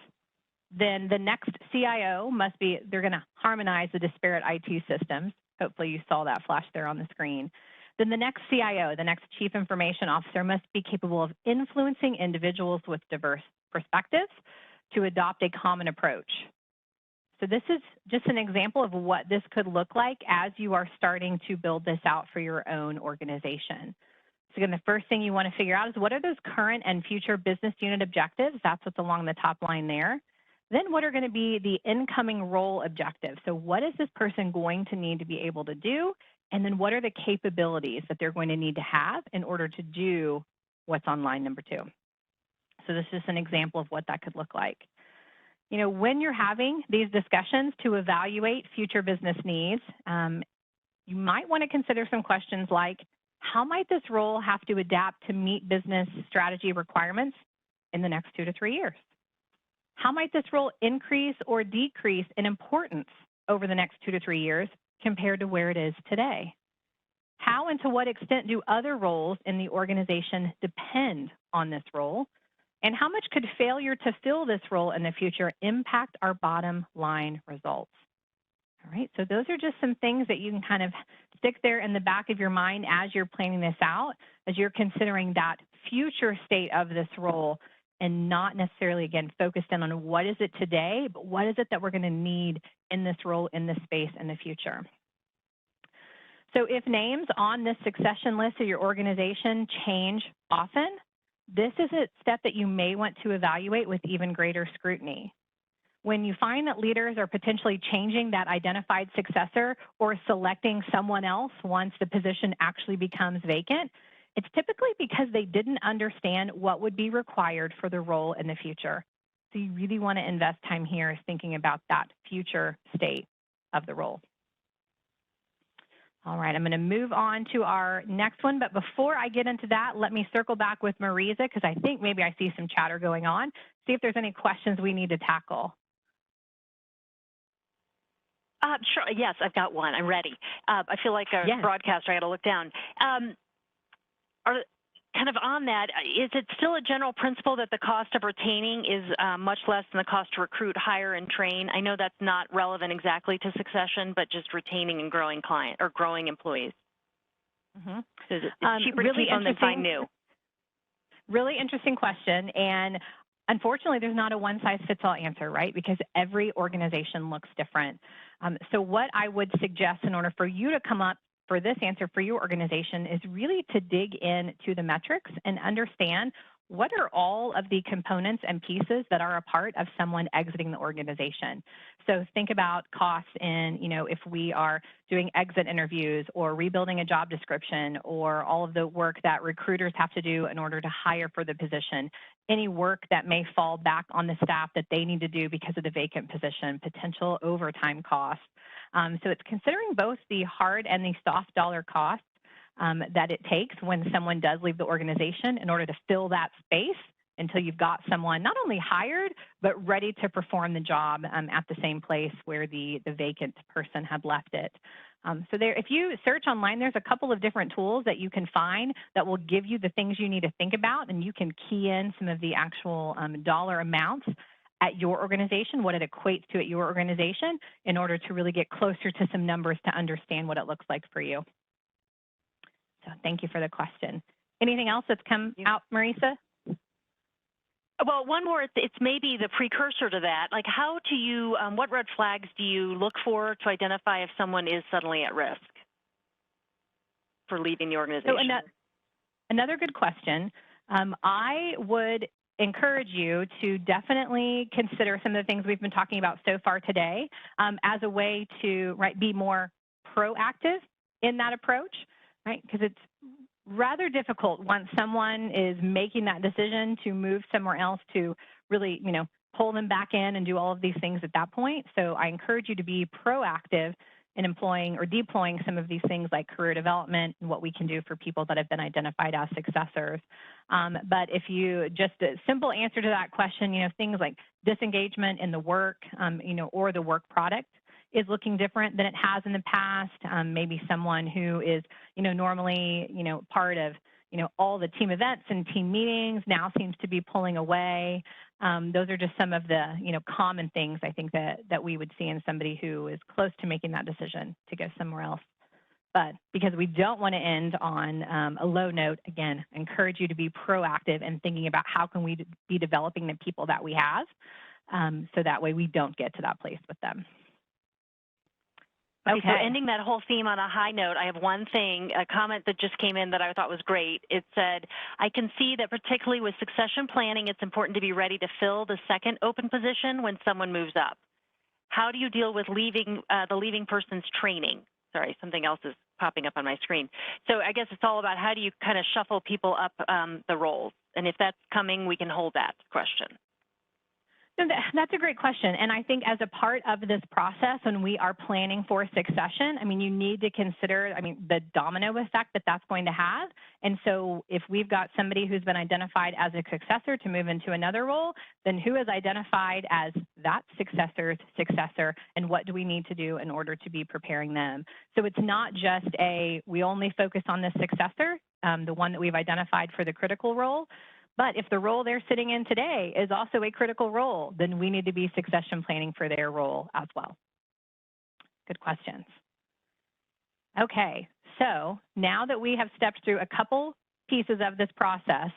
then the next CIO must be, they're going to harmonize the disparate IT systems. Hopefully you saw that flash there on the screen. Then the next CIO, the next Chief Information Officer, must be capable of influencing individuals with diverse perspectives to adopt a common approach. So this is just an example of what this could look like as you are starting to build this out for your own organization. So again, the first thing you want to figure out is what are those current and future business unit objectives? That's what's along the top line there. Then what are going to be the incoming role objectives? So what is this person going to need to be able to do? And then what are the capabilities that they're going to need to have in order to do what's on line number 2? So this is an example of what that could look like. You know, when you're having these discussions to evaluate future business needs, you might want to consider some questions like, how might this role have to adapt to meet business strategy requirements in the next 2 to 3 years? How might this role increase or decrease in importance over the next 2 to 3 years compared to where it is today? How and to what extent do other roles in the organization depend on this role? And how much could failure to fill this role in the future impact our bottom line results? All right, so those are just some things that you can kind of stick there in the back of your mind as you're planning this out, as you're considering that future state of this role and not necessarily, again, focused in on what is it today, but what is it that we're going to need in this role, in this space in the future. So if names on this succession list of your organization change often, this is a step that you may want to evaluate with even greater scrutiny. When you find that leaders are potentially changing that identified successor or selecting someone else once the position actually becomes vacant, it's typically because they didn't understand what would be required for the role in the future. So you really want to invest time here thinking about that future state of the role. All right, I'm going to move on to our next one, but before I get into that, let me circle back with Marisa, because I think maybe I see some chatter going on, see if there's any questions we need to tackle. Sure. Yes, I've got one. I'm ready. I feel like a broadcaster. I got to look down. Kind of on that, is it still a general principle that the cost of retaining is much less than the cost to recruit, hire, and train? I know that's not relevant exactly to succession, but just retaining and growing growing employees. Mm-hmm. Is it cheaper to keep them than find new? Really interesting question, and unfortunately, there's not a one-size-fits-all answer, right? Because every organization looks different. So what I would suggest in order for you to come up for this answer for your organization is really to dig into the metrics and understand what are all of the components and pieces that are a part of someone exiting the organization. So think about costs in, you know, if we are doing exit interviews or rebuilding a job description or all of the work that recruiters have to do in order to hire for the position, any work that may fall back on the staff that they need to do because of the vacant position, potential overtime costs. So it's considering both the hard and the soft dollar costs that it takes when someone does leave the organization in order to fill that space until you've got someone not only hired, but ready to perform the job at the same place where the vacant person had left it. So there, if you search online, there's a couple of different tools that you can find that will give you the things you need to think about, and you can key in some of the actual dollar amounts at your organization, what it equates to at your organization, in order to really get closer to some numbers to understand what it looks like for you. So thank you for the question. Anything else that's come out, Marisa? Well, one more, it's maybe the precursor to that. Like, how do you, what red flags do you look for to identify if someone is suddenly at risk for leaving the organization? So another good question. I would encourage you to definitely consider some of the things we've been talking about so far today as a way to be more proactive in that approach, right? Because it's rather difficult once someone is making that decision to move somewhere else to really, you know, pull them back in and do all of these things at that point. So I encourage you to be proactive in employing or deploying some of these things like career development and what we can do for people that have been identified as successors. But if you just a simple answer to that question, you know, things like disengagement in the work, you know, or the work product is looking different than it has in the past. Maybe someone who is, you know, normally, you know, part of, you know, all the team events and team meetings now seems to be pulling away. Those are just some of the, you know, common things I think that we would see in somebody who is close to making that decision to go somewhere else. But because we don't want to end on a low note, again, I encourage you to be proactive and thinking about how can we be developing the people that we have, so that way we don't get to that place with them. Okay, so ending that whole theme on a high note, I have one thing, a comment that just came in that I thought was great. It said, I can see that particularly with succession planning, it's important to be ready to fill the second open position when someone moves up. How do you deal with leaving the leaving person's training? Sorry, something else is popping up on my screen. So I guess it's all about how do you kind of shuffle people up the roles? And if that's coming, we can hold that question. So that's a great question. And I think as a part of this process, when we are planning for succession, I mean, you need to consider, the domino effect that that's going to have. And so if we've got somebody who's been identified as a successor to move into another role, then who is identified as that successor's successor, and what do we need to do in order to be preparing them? So it's not just we only focus on the successor, the one that we've identified for the critical role. But if the role they're sitting in today is also a critical role, then we need to be succession planning for their role as well. Good questions. Okay, so now that we have stepped through a couple pieces of this process,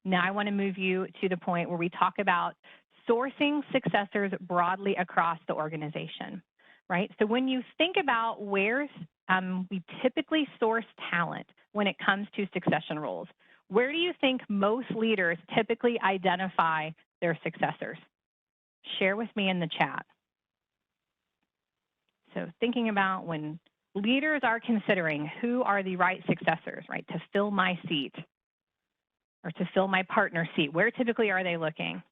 now I want to move you to the point where we talk about sourcing successors broadly across the organization, right? So when you think about where we typically source talent when it comes to succession roles, where do you think most leaders typically identify their successors? Share with me in the chat. So thinking about when leaders are considering who are the right successors, right, to fill my seat or to fill my partner seat, where typically are they looking?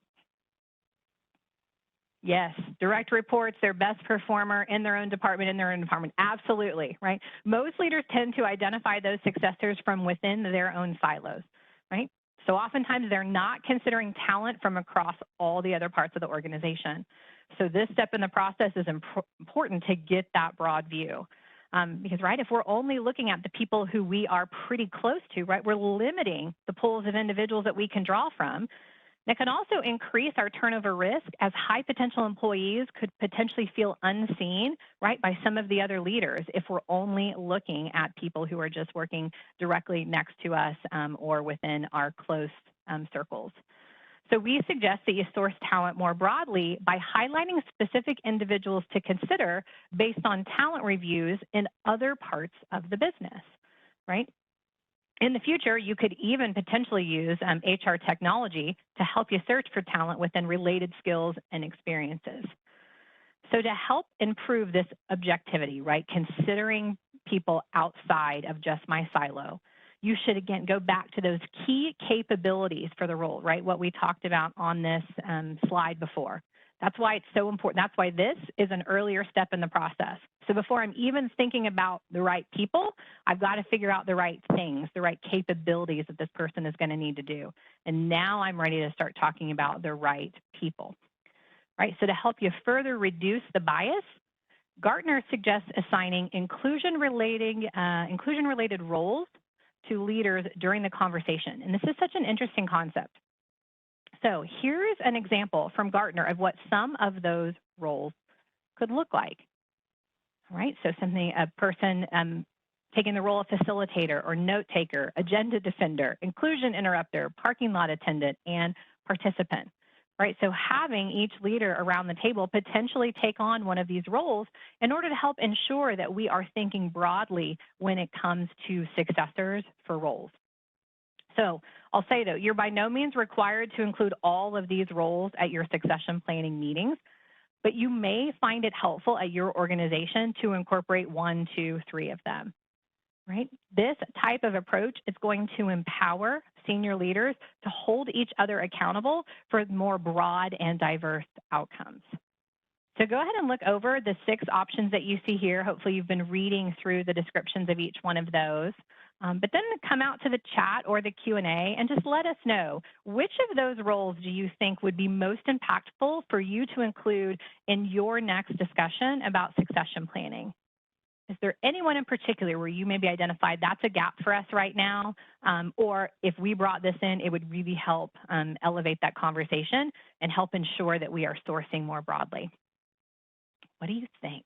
Yes, direct reports, their best performer in their own department, Absolutely, right? Most leaders tend to identify those successors from within their own silos, right? So oftentimes they're not considering talent from across all the other parts of the organization. So this step in the process is important to get that broad view. Because, right, if we're only looking at the people who we are pretty close to, right, we're limiting the pools of individuals that we can draw from. That can also increase our turnover risk, as high potential employees could potentially feel unseen, right, by some of the other leaders if we're only looking at people who are just working directly next to us or within our close circles. So we suggest that you source talent more broadly by highlighting specific individuals to consider based on talent reviews in other parts of the business, right? In the future, you could even potentially use HR technology to help you search for talent within related skills and experiences. So to help improve this objectivity, right, considering people outside of just my silo, you should, again, go back to those key capabilities for the role, right, what we talked about on this slide before. That's why it's so important. That's why this is an earlier step in the process. So before I'm even thinking about the right people, I've got to figure out the right things, the right capabilities that this person is going to need to do. And now I'm ready to start talking about the right people, right? So to help you further reduce the bias, Gartner suggests assigning inclusion-related roles to leaders during the conversation. And this is such an interesting concept. So here's an example from Gartner of what some of those roles could look like. All right, so a person taking the role of facilitator or note taker, agenda defender, inclusion interrupter, parking lot attendant, and participant. Right, so having each leader around the table potentially take on one of these roles in order to help ensure that we are thinking broadly when it comes to successors for roles. So I'll say, though, you're by no means required to include all of these roles at your succession planning meetings, but you may find it helpful at your organization to incorporate 1, 2, 3 of them, right? This type of approach is going to empower senior leaders to hold each other accountable for more broad and diverse outcomes. So go ahead and look over the 6 options that you see here. Hopefully you've been reading through the descriptions of each one of those. But then come out to the chat or the Q&A and just let us know, which of those roles do you think would be most impactful for you to include in your next discussion about succession planning? Is there anyone in particular where you maybe identified that's a gap for us right now? Or if we brought this in, it would really help elevate that conversation and help ensure that we are sourcing more broadly. What do you think?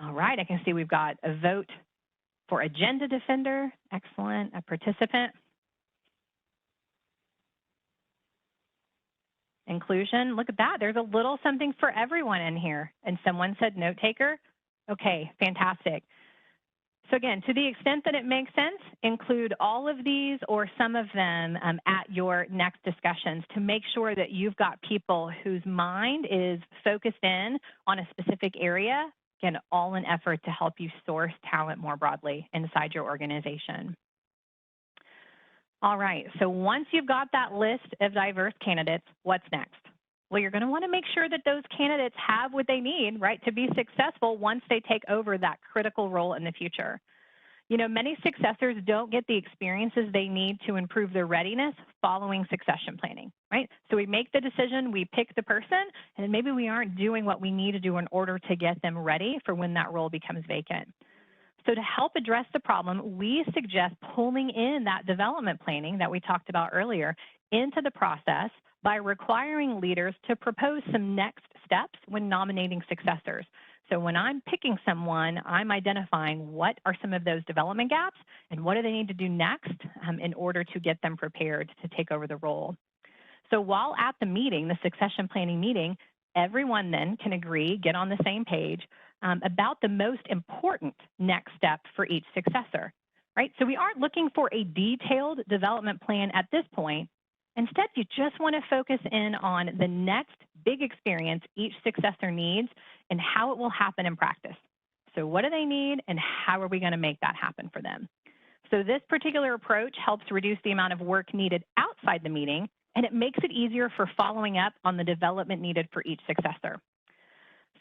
All right, I can see we've got a vote for agenda defender. Excellent. A participant. Inclusion. Look at that. There's a little something for everyone in here. And someone said note taker. Okay, fantastic. So again, to the extent that it makes sense, include all of these or some of them at your next discussions to make sure that you've got people whose mind is focused in on a specific area, again, all in effort to help you source talent more broadly inside your organization. All right, so once you've got that list of diverse candidates, what's next? Well, you're going to want to make sure that those candidates have what they need, right, to be successful once they take over that critical role in the future. You know, many successors don't get the experiences they need to improve their readiness following succession planning, right? So we make the decision, we pick the person, and maybe we aren't doing what we need to do in order to get them ready for when that role becomes vacant. So to help address the problem, we suggest pulling in that development planning that we talked about earlier into the process by requiring leaders to propose some next steps when nominating successors. So when I'm picking someone, I'm identifying what are some of those development gaps and what do they need to do next in order to get them prepared to take over the role. So while at the meeting, the succession planning meeting, everyone then can agree, get on the same page about the most important next step for each successor, right? So we aren't looking for a detailed development plan at this point. Instead, you just want to focus in on the next big experience each successor needs and how it will happen in practice. So what do they need and how are we going to make that happen for them? So this particular approach helps reduce the amount of work needed outside the meeting, and it makes it easier for following up on the development needed for each successor.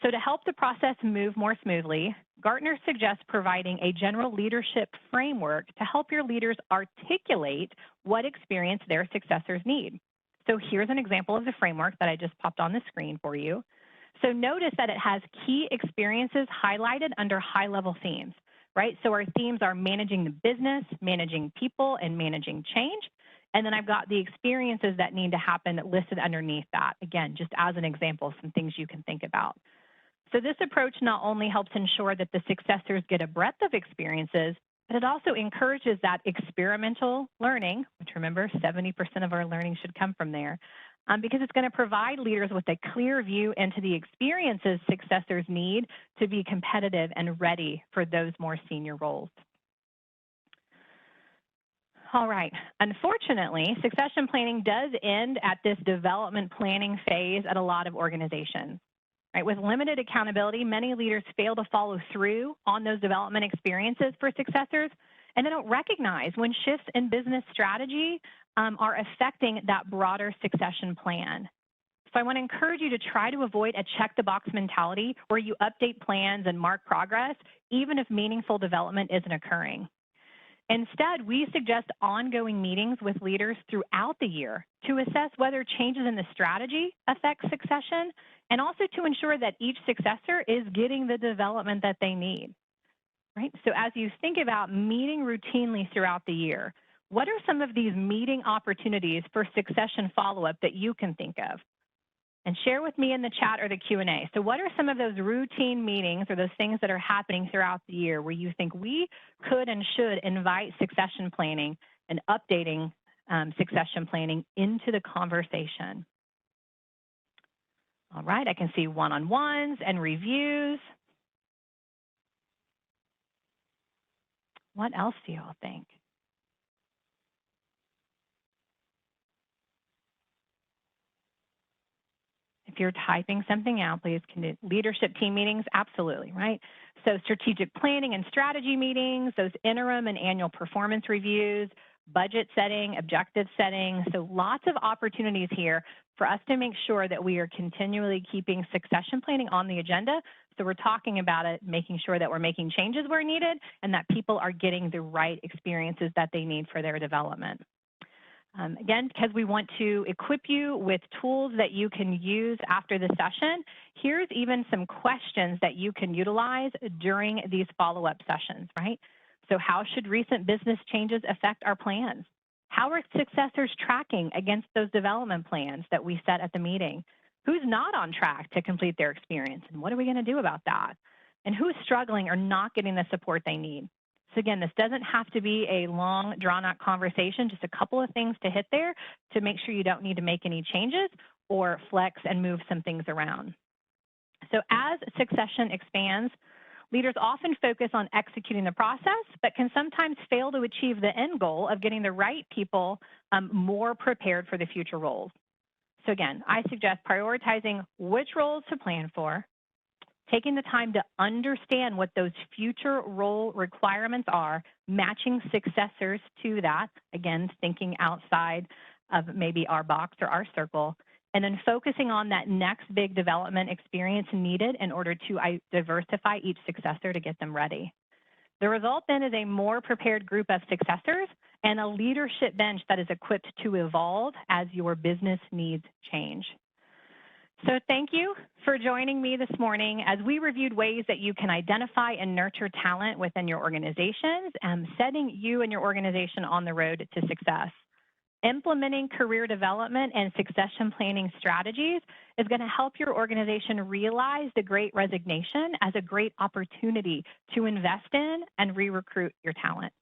So to help the process move more smoothly, Gartner suggests providing a general leadership framework to help your leaders articulate what experience their successors need. So here's an example of the framework that I just popped on the screen for you. So notice that it has key experiences highlighted under high-level themes, right? So our themes are managing the business, managing people, and managing change. And then I've got the experiences that need to happen listed underneath that. Again, just as an example, some things you can think about. So this approach not only helps ensure that the successors get a breadth of experiences, but it also encourages that experimental learning, which remember 70% of our learning should come from there, because it's going to provide leaders with a clear view into the experiences successors need to be competitive and ready for those more senior roles. All right. Unfortunately, succession planning does end at this development planning phase at a lot of organizations. Right? With limited accountability, many leaders fail to follow through on those development experiences for successors, and they don't recognize when shifts in business strategy are affecting that broader succession plan. So I want to encourage you to try to avoid a check-the-box mentality where you update plans and mark progress, even if meaningful development isn't occurring. Instead, we suggest ongoing meetings with leaders throughout the year to assess whether changes in the strategy affect succession and also to ensure that each successor is getting the development that they need, right? So as you think about meeting routinely throughout the year, what are some of these meeting opportunities for succession follow-up that you can think of? And share with me in the chat or the Q&A. So what are some of those routine meetings or those things that are happening throughout the year where you think we could and should invite succession planning and updating succession planning into the conversation? All right, I can see one-on-ones and reviews. What else do you all think? If you're typing something out, please, leadership team meetings, absolutely, right? So strategic planning and strategy meetings, those interim and annual performance reviews, budget setting, objective setting. So lots of opportunities here for us to make sure that we are continually keeping succession planning on the agenda. So we're talking about it, making sure that we're making changes where needed and that people are getting the right experiences that they need for their development. Again, because we want to equip you with tools that you can use after the session, here's even some questions that you can utilize during these follow-up sessions, right? So how should recent business changes affect our plans? How are successors tracking against those development plans that we set at the meeting? Who's not on track to complete their experience? And what are we going to do about that? and who's struggling or not getting the support they need. So again, this doesn't have to be a long, drawn-out conversation, just a couple of things to hit there to make sure you don't need to make any changes or flex and move some things around. So as succession expands, leaders often focus on executing the process, but can sometimes fail to achieve the end goal of getting the right people more prepared for the future roles. So again, I suggest prioritizing which roles to plan for, taking the time to understand what those future role requirements are, matching successors to that, again, thinking outside of maybe our box or our circle, and then focusing on that next big development experience needed in order to diversify each successor to get them ready. The result then is a more prepared group of successors and a leadership bench that is equipped to evolve as your business needs change. So thank you for joining me this morning as we reviewed ways that you can identify and nurture talent within your organizations and setting you and your organization on the road to success. Implementing career development and succession planning strategies is going to help your organization realize the Great Resignation as a great opportunity to invest in and re-recruit your talent.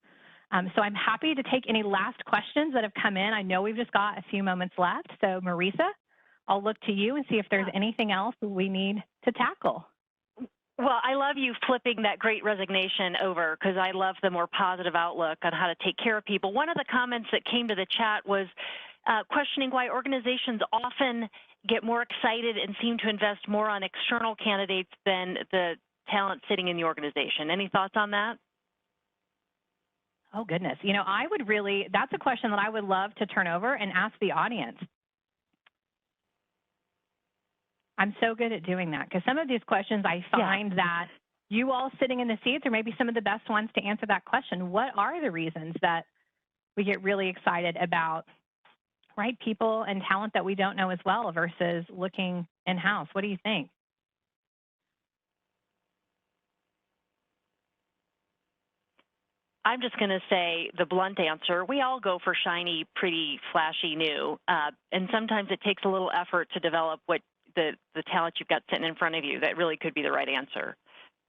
So I'm happy to take any last questions that have come in. I know we've just got a few moments left. So Marisa, I'll look to you and see if there's anything else we need to tackle. Well, I love you flipping that Great Resignation over because I love the more positive outlook on how to take care of people. One of the comments that came to the chat was questioning why organizations often get more excited and seem to invest more on external candidates than the talent sitting in the organization. Any thoughts on that? Oh, goodness. You know, I would really, that's a question that I would love to turn over and ask the audience. I'm so good at doing that because some of these questions I find that you all sitting in the seats are maybe some of the best ones to answer that question. What are the reasons that we get really excited about, right, people and talent that we don't know as well versus looking in-house? What do you think? I'm just going to say the blunt answer. We all go for shiny, pretty, flashy, new. And sometimes it takes a little effort to develop what the talent you've got sitting in front of you that really could be the right answer.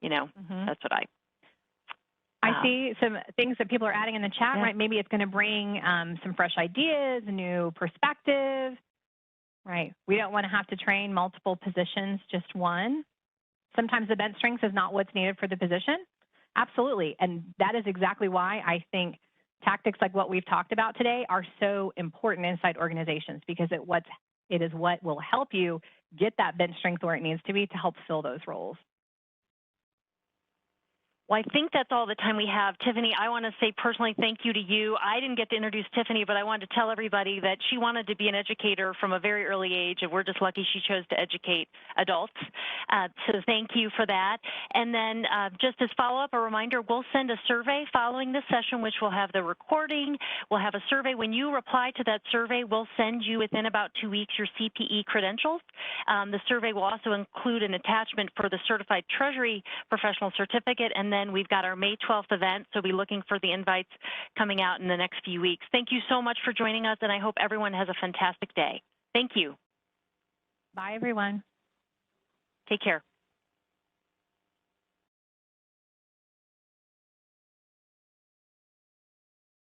You know, that's what I see some things that people are adding in the chat, right? Maybe it's going to bring some fresh ideas, a new perspective, right? We don't want to have to train multiple positions, just one. Sometimes the bench strength is not what's needed for the position. Absolutely. And that is exactly why I think tactics like what we've talked about today are so important inside organizations because it is what will help you get that bench strength where it needs to be to help fill those roles. Well, I think that's all the time we have. Tiffany, I want to say personally thank you to you. I didn't get to introduce Tiffany, but I wanted to tell everybody that she wanted to be an educator from a very early age, and we're just lucky she chose to educate adults. So thank you for that. And then just as follow-up, a reminder, we'll send a survey following this session, which will have the recording. We'll have a survey. When you reply to that survey, we'll send you within about 2 weeks your CPE credentials. The survey will also include an attachment for the Certified Treasury Professional Certificate, and then we've got our May 12th event, so be looking for the invites coming out in the next few weeks. Thank you so much for joining us, and I hope everyone has a fantastic day. Thank you. Bye, everyone. Take care.